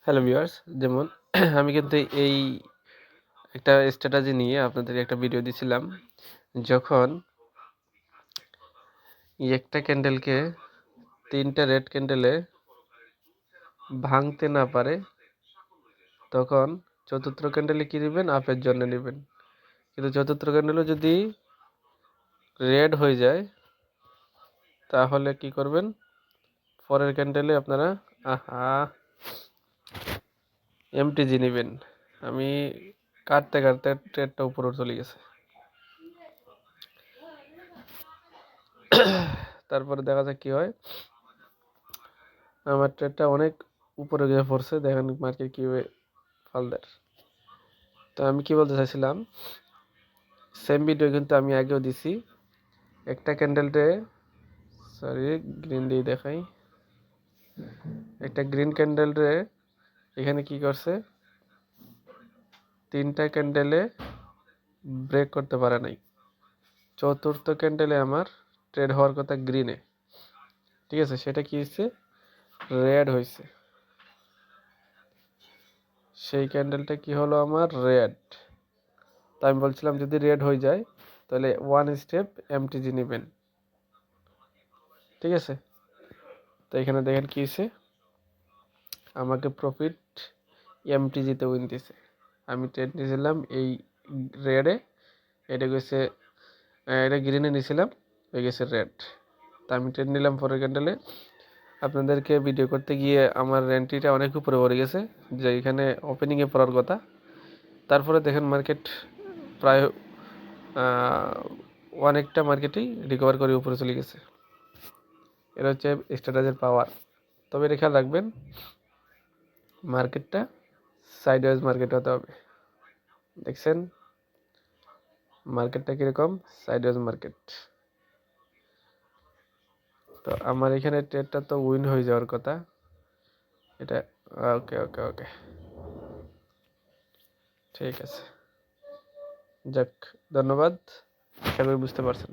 Hello viewers, যেমন আমি কিন্তু এই একটা স্ট্র্যাটেজি নিয়ে আপনাদের একটা ভিডিও দিছিলাম। যখন একটা ক্যান্ডেলকে 3টা রেড ক্যান্ডেলে ভাঙতে না পারে, তখন চতুর্থ ক্যান্ডেলে কি নেবেন? আপের জন্য নেবেন। কিন্তু চতুর্থ ক্যান্ডেলও যদি রেড হয়ে যায়, তাহলে কি করবেন? পরের ক্যান্ডেলে আপনারা এমটিজি নেবেন। আমি কাটতে কাটতে ট্রেডটা উপরে চলে গেছে। তারপরে দেখা যাক কি হয়। আমার ট্রেডটা অনেক উপরে গিয়ে পড়ছে, দেখেন মার্কেট কিভাবে ফাল দেয়। তো আমি কি বলতে চাইছিলাম, সেম ভিডিও কিন্তু আমি আগেও দিছি। একটা ক্যান্ডেলতে গ্রিন দিয়ে দেখাই। একটা গ্রিন ক্যান্ডেলরে এখানে কি করছে, 3টা ক্যান্ডেলে ব্রেক করতে পারে নাই। চতুর্থ ক্যান্ডেলে আমার ট্রেড হওয়ার কথা গ্রিনে, ঠিক আছে, সেটা কি হয়েছে? রেড হয়েছে। সেই ক্যান্ডেলটা কি হলো? আমার রেড। তো আমি বলছিলাম যদি রেড হয়ে যায় তাহলে 1 স্টেপ এমটিজি নেবেন, ঠিক আছে। তো এখানে দেখেন কি হয়েছে, আমাকে প্রফিট এমটিজিতে উইন দিছে। আমি ট্রেড নিয়েছিলাম এই রেডে, এটা গেছে, এটা গ্রিনে নিয়েছিলাম, হয়ে গেছে রেড। তা আমি ট্রেড নিলাম পরের ক্যান্ডেলে। আপনাদেরকে ভিডিও করতে গিয়ে আমার এন্ট্রিটা অনেক উপরে পড়ে গেছে, যে এখানে ওপেনিংয়ে পড়ার কথা। তারপরে দেখেন মার্কেট প্রায় অনেকটা মার্কেটেই রিকভার করে উপরে চলে গেছে। এটা হচ্ছে স্ট্র্যাটেজির পাওয়ার। তবে এটা খেয়াল রাখবেন, মার্কেটটা সাইডওয়েজ মার্কেট হতে হবে। দেখছেন মার্কেটটা কীরকম? Sideways market. তো আমার এখানে ট্রেডটা তো উইন হয়ে যাওয়ার কথা। এটা ওকে ওকে ওকে, ঠিক আছে, যাক, ধন্যবাদ। আশা করি বুঝতে পারছেন।